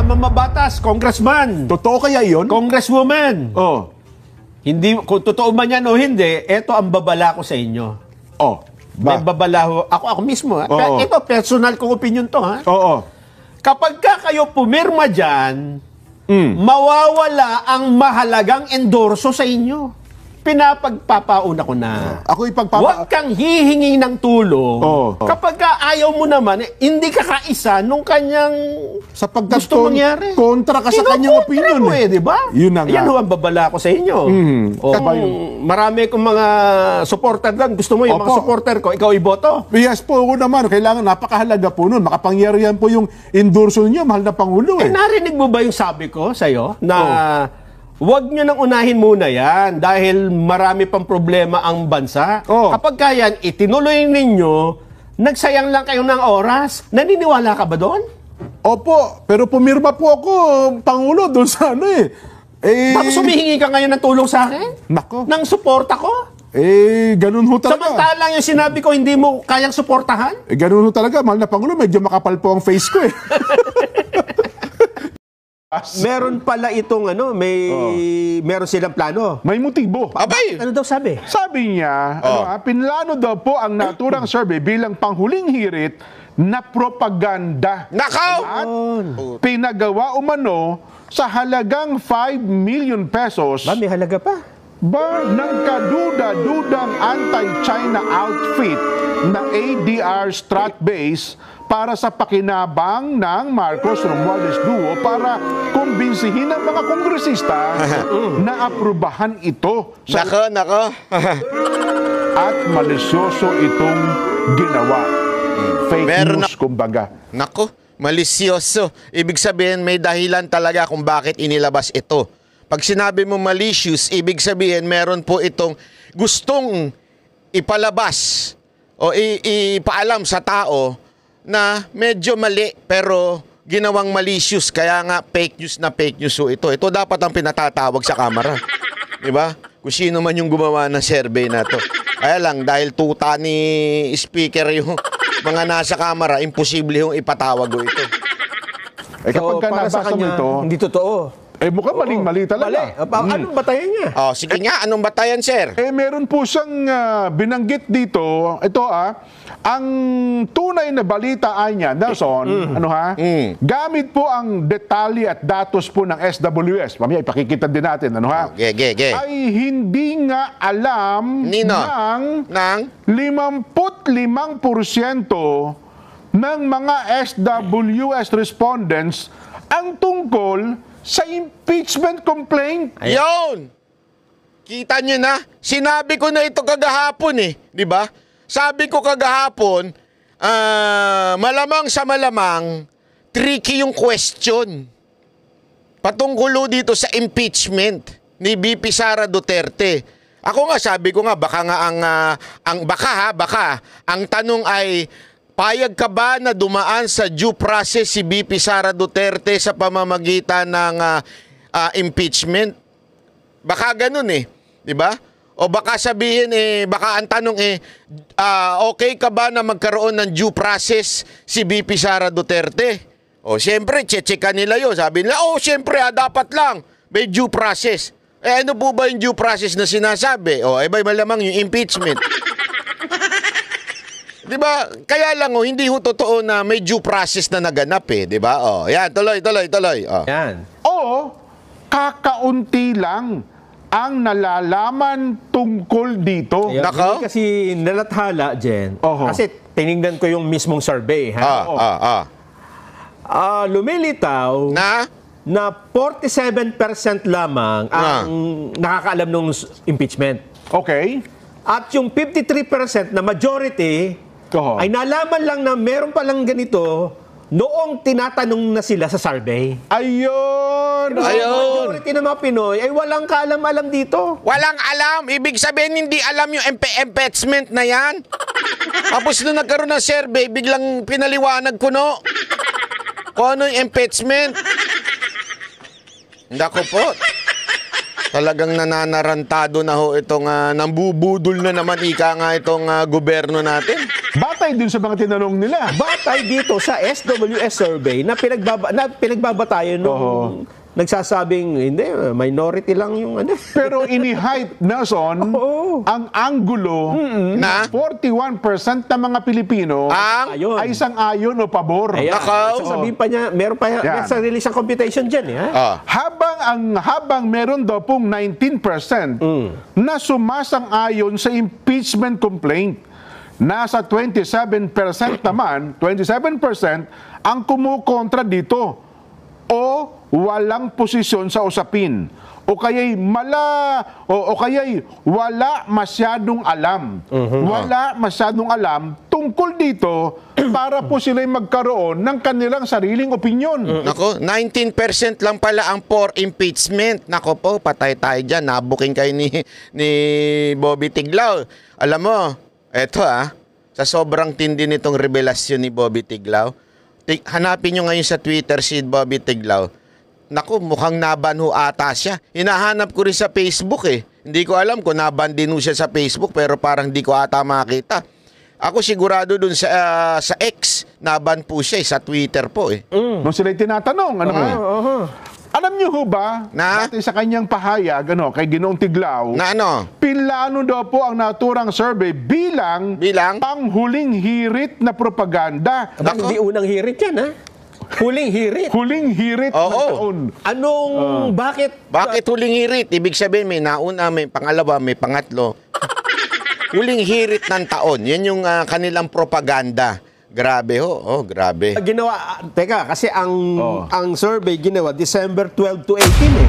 mga mamabatas, congressman. Totoo kaya yun? Congresswoman. Oh. Hindi, kung totoo man yan o hindi, eto ang babala ko sa inyo. Oh. May babala ho. Ako mismo. Ha? Oo. Ito, personal kong opinion to. Ha? Oo. Kapag kayo pumirma dyan, mawawala ang mahalagang endorso sa inyo. Pinapagpapauna ko na. Ako Huwag kang hihingi ng tulong. Kapag ayaw mo naman, hindi ka kaisa nung kanyang sapagkat gusto mangyari. Kontra ka sa kanyang opinion. Mo di ba? Yun na nga. Yan ho ang babala ko sa inyo. Marami kong mga supporter doon. Gusto mo yung mga supporter ko, ikaw iboto? Yes po, naman. Kailangan, napakahalaga po nun. Makapangyarihan po yung endorso niyo, mahal na Pangulo. Narinig mo ba yung sabi ko sa'yo na huwag nyo nang unahin muna yan dahil marami pang problema ang bansa. Kapag kaya itinuloy ninyo, nagsayang lang kayo ng oras. Naniniwala ka ba doon? Opo, pero pumirma po ako, Pangulo, doon sa Tapos humihingi ka ngayon ng tulong sa akin? Nako. Nang suporta ko? Ganun ho talaga. Samantalang yung sinabi ko, hindi mo kayang suportahan? Ganun ho talaga. Mahal na Pangulo, medyo makapal po ang face ko Meron pala itong meron silang plano. May motibo. Abay! Ano daw sabi? Sabi niya, pinlano daw po ang naturang survey bilang panghuling hirit na propaganda. Nakaw! At pinagawa umano sa halagang 5 million pesos. May halaga pa? Ng kaduda-dudang anti-China outfit na ADR Stratbase para sa pakinabang ng Marcos Romualdez Duo para kumbinsihin ng mga kongresista na aprubahan ito. Nako. At malisyoso itong ginawa. Fake news, kumbaga. Nako, malisyoso. Ibig sabihin, may dahilan talaga kung bakit inilabas ito. Pag sinabi mo malicious, ibig sabihin, meron po itong gustong ipalabas o ipaalam sa tao na medyo mali pero ginawang malicious, kaya nga fake news so ito. Ito dapat ang pinatatawag sa kamera. Di ba? Kung sino man yung gumawa ng survey na to. Kaya lang, dahil tuta ni speaker yung mga nasa kamera, imposible yung ipatawag ko ito. Kapag para sa nabasa mo kanya, ito, hindi totoo. mukhang maling-mali talaga. Anong batayan niya? Sige nga, anong batayan, sir? Meron po siyang binanggit dito. Ito ang tunay na balita ay niya, Nelson, gamit po ang detalye at datos po ng SWS. Mamaya ipakikita din natin, ay hindi nga alam ng 55% ng mga SWS respondents ang tungkol sa impeachment complaint. Ayun! Kita nyo na, sinabi ko na ito kagahapon di ba? Sabi ko kagahapon, malamang sa malamang, tricky yung question. Patungkulo dito sa impeachment ni VP Sara Duterte. Ako nga, sabi ko nga, baka ang tanong ay, payag ka ba na dumaan sa due process si VP Sara Duterte sa pamamagitan ng impeachment? Baka ganun di ba? O baka sabihin baka ang tanong okay ka ba na magkaroon ng due process si VP Sara Duterte? O siyempre, checka nila yun. Sabi nila, siyempre dapat lang may due process. Ano po ba yung due process na sinasabi? May malamang yung impeachment. Di ba? Kaya lang hindi ho totoo na may due process na naganap di ba? Yan, tuloy. Yan. Kakaunti lang ang nalalaman tungkol dito. Nako? Kasi nalathala, Jen. Kasi tinignan ko yung mismong survey. Lumilitaw na 47% lamang ang nakakaalam ng impeachment. Okay. At yung 53% na majority ay nalaman lang na meron palang ganito noong tinatanong na sila sa survey. Ayun! Majority ng mga Pinoy ay walang kaalam-alam dito. Walang alam. Ibig sabihin, hindi alam yung impeachment na yan. Tapos nung nagkaroon ng survey, biglang pinaliwanag ko kung ano yung impeachment. Ndako po. Talagang nananarantado na itong nambubudol na naman ika nga itong gobyerno natin. Batay din sa mga tinanong nila. Batay tayo dito sa SWS survey na pinagbabatayan nung nagsasabing, hindi, minority lang yung ano. Pero ini-hype, Nelson, Oo. ang anggulo na 41% ng mga Pilipino Ayun. ay sang-ayon o pabor. Ayan, Nakaw. sasabihin pa niya, meron pa Yan. may sarili siyang computation dyan. Ha? Habang meron daw pong 19% na sumasang-ayon sa impeachment complaint, nasa 27% naman, 27% ang kumukontra dito o walang posisyon sa usapin o kaya'y wala masyadong alam. Wala masyadong alam tungkol dito para po sila'y magkaroon ng kanilang sariling opinyon. Nako, 19% lang pala ang for impeachment. Nako po, patay tayo dyan. Nabuking kayo ni Bobby Tiglao. Alam mo, eto sa sobrang tindi nitong revelasyon ni Bobby Tiglao, hanapin nyo ngayon sa Twitter si Bobby Tiglao. Naku, mukhang naban ho ata siya. Hinahanap ko rin sa Facebook eh. Hindi ko alam kung naban din ho siya sa Facebook pero parang di ko ata makita. Ako sigurado dun sa X, naban po siya sa Twitter po eh. Nung sila'y tinatanong, ano ba? Alam niyo ho ba, dati sa kanyang pahayag, kay Ginoong Tiglao, Na ano? pinlano daw po ang naturang survey bilang panghuling hirit na propaganda. Aba, hindi unang hirit yan, ha? Huling hirit. Huling hirit ng taon. Anong, bakit? Bakit huling hirit? Ibig sabihin may nauna, may pangalawa, may pangatlo. Huling hirit ng taon. Yan yung kanilang propaganda. Grabe ho. Grabe. Ginawa, teka, kasi ang survey ginawa December 12 to 18 eh.